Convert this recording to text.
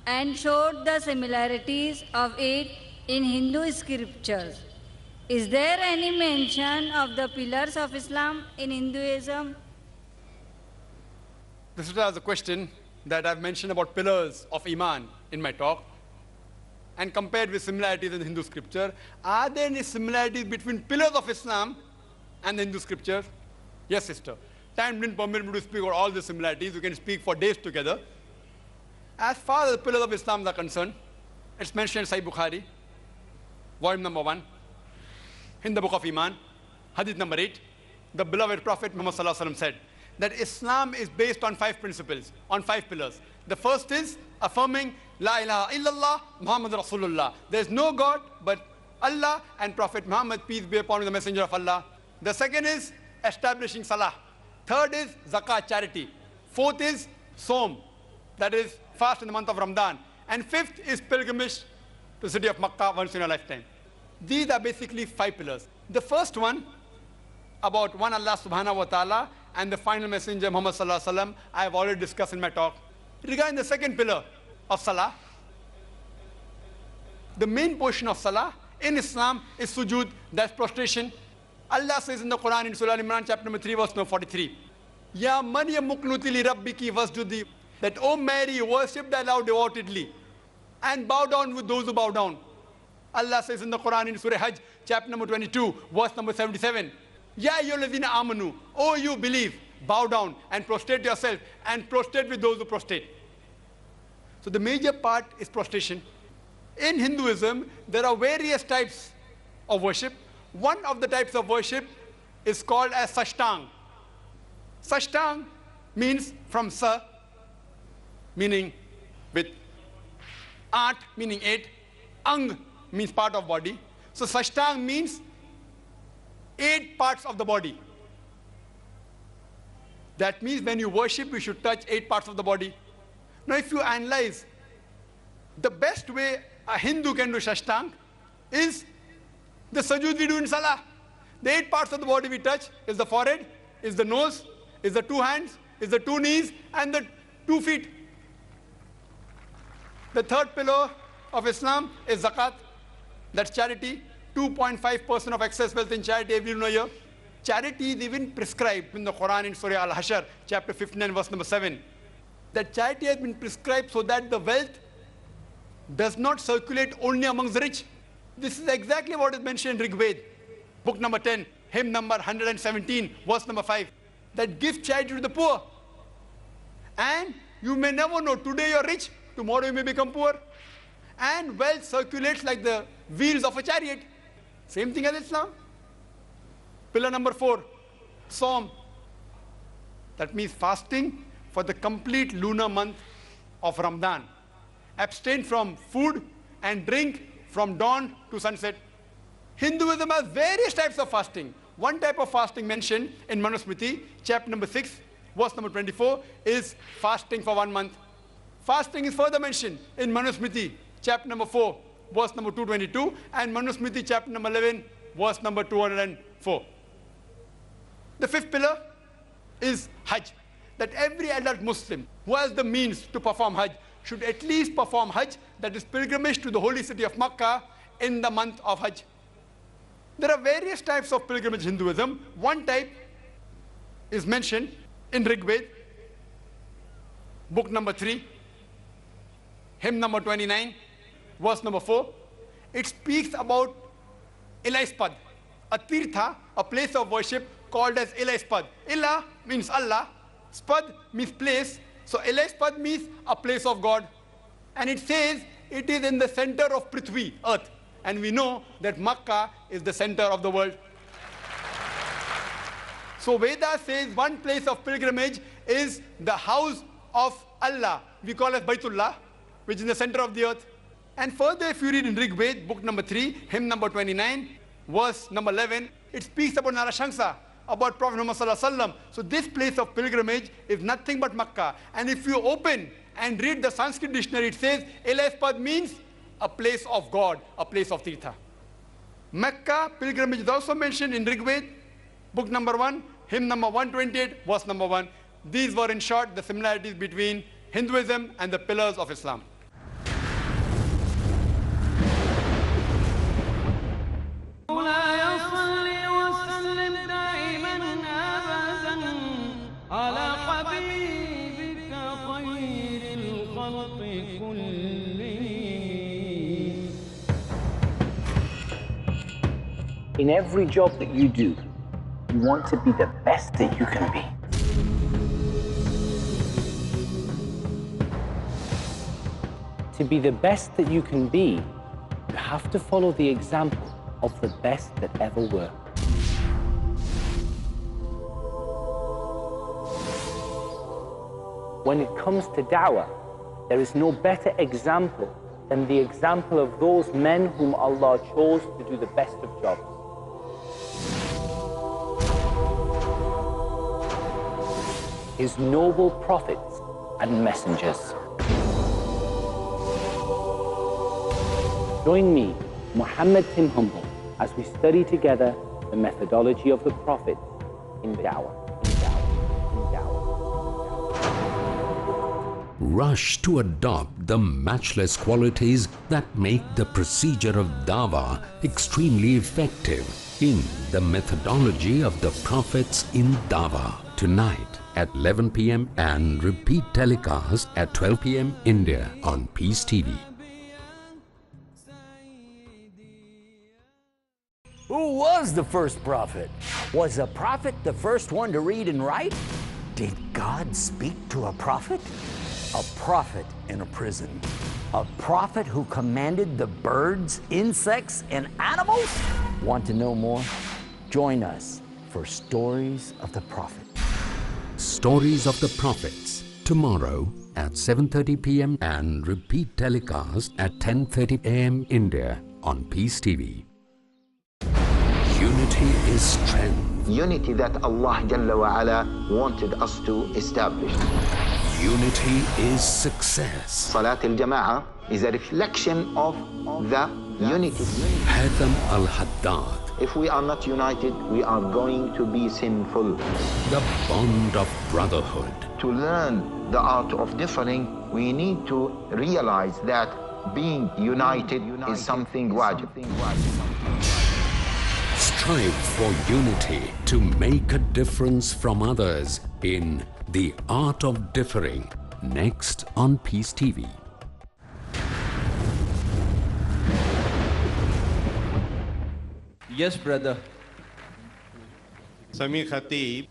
and showed the similarities of it in Hindu scriptures. Is there any mention of the pillars of Islam in Hinduism? This was a question that I've mentioned about pillars of Iman in my talk and compared with similarities in the Hindu scripture. Are there any similarities between pillars of Islam and the Hindu scriptures? Yes, sister. Time didn't permit me to speak about all the similarities. We can speak for days together. As far as the pillars of Islam are concerned, it's mentioned in Sahih Bukhari, volume number 1, in the book of Iman, hadith number 8, the beloved Prophet Muhammad Sallallahu Alaihi Wasallam said that Islam is based on 5 principles, on 5 pillars. The first is affirming La ilaha illallah Muhammad Rasulullah. There is no God but Allah and Prophet Muhammad, peace be upon him, the messenger of Allah. The second is establishing salah. Third is zakat, charity. Fourth is som, that is fast in the month of Ramadan. And fifth is pilgrimage to the city of Makkah once in a lifetime. These are basically 5 pillars. The first one, about one Allah subhanahu wa ta'ala and the final messenger Muhammad sallallahu alaihi wasallam, I have already discussed in my talk. Regarding the second pillar of salah, the main portion of salah in Islam is sujood, that's prostration. Allah says in the Quran in Surah Al-Imran chapter number 3 verse number 43, Ya Maryam muqnuti li rabbiki wasjudi, that O Mary, worship thy Lord devotedly and bow down with those who bow down. Allah says in the Quran in Surah Hajj chapter number 22 verse number 77, Ya ayyuhalladhina amanu, O you believe, bow down and prostrate yourself and prostrate with those who prostrate. So the major part is prostration. In Hinduism, there are various types of worship. One of the types of worship is called as Sashtang. Sashtang means from sa, meaning with, art meaning 8, ang means part of body. So Sashtang means 8 parts of the body. That means when you worship, you should touch 8 parts of the body. Now if you analyze, the best way a Hindu can do Sashtang is the sujood we do in Salah. The 8 parts of the body we touch is the forehead, is the nose, is the 2 hands, is the 2 knees, and the 2 feet. The third pillar of Islam is zakat. That's charity. 2.5% of excess wealth in charity every year. Charity is even prescribed in the Quran in Surah Al-Hashr, chapter 59, verse number 7. That charity has been prescribed so that the wealth does not circulate only amongst the rich. This is exactly what is mentioned in Rig Veda, book number 10, hymn number 117, verse number 5. That give charity to the poor. And you may never know, today you're rich, tomorrow you may become poor. And wealth circulates like the wheels of a chariot. Same thing as Islam. Pillar number 4, Som. That means fasting for the complete lunar month of Ramadan. Abstain from food and drink from dawn to sunset. Hinduism has various types of fasting. One type of fasting mentioned in Manusmriti, chapter number 6, verse number 24, is fasting for 1 month. Fasting is further mentioned in Manusmriti, chapter number 4, verse number 222, and Manusmriti, chapter number 11, verse number 204. The 5th pillar is Hajj. That every adult Muslim who has the means to perform Hajj should at least perform Hajj, that is pilgrimage to the holy city of Makkah, in the month of Hajj. There are various types of pilgrimage in Hinduism. One type is mentioned in Rig Veda, book number 3, hymn number 29, verse number 4. It speaks about Ilaispad, a tirtha, a place of worship called as Ilaispad. Ila means Allah, Spad means place. So Ilaispad means a place of God. And it says it is in the center of Prithvi, earth. And we know that Makkah is the center of the world. So Veda says one place of pilgrimage is the house of Allah. We call it Baitullah, which is in the center of the earth. And further, if you read in Rig Veda, book number 3, hymn number 29, verse number 11, it speaks about Narashanksa, about Prophet Muhammad Sallallahu Alaihi Wasallam. So this place of pilgrimage is nothing but Makkah. And if you open and read the Sanskrit dictionary, it says Ilaispad means a place of God, a place of Tirtha. Mecca pilgrimage is also mentioned in Rig Veda, book number 1, hymn number 128, verse number 1. These were in short the similarities between Hinduism and the pillars of Islam. مولاي صل وسلم دائما أبدا على حبيبك خير الخلق كلهم. In every job that you do, you want to be the best that you can be. To be the best that you can be, you have to follow the example of the best that ever were. When it comes to da'wah, there is no better example than the example of those men whom Allah chose to do the best of jobs. His noble prophets and messengers. Join me, Muhammad Tim Humble, as we study together the methodology of the Prophet in da'wah. Rush to adopt the matchless qualities that make the procedure of dawah extremely effective in the methodology of the prophets in dawah. Tonight at 11 p.m. and repeat telecast at 12 p.m. India on Peace TV. Who was the first prophet? Was a prophet the first one to read and write? Did God speak to a prophet? A prophet in a prison. A prophet who commanded the birds, insects, and animals? Want to know more? Join us for Stories of the Prophet. Stories of the Prophets, tomorrow at 7:30 p.m. and repeat telecast at 10:30 a.m. India on Peace TV. Unity is strength. Unity that Allah Jalla wa Ala wanted us to establish. Unity is success. Salat al-Jama'ah is a reflection of the unity. Hatham al-Haddad. If we are not united, we are going to be sinful. The bond of brotherhood. To learn the art of differing, we need to realize that being united is something wajib. Strive for unity to make a difference from others in The Art of Differing, next on Peace TV. Yes, brother. Sami Khatib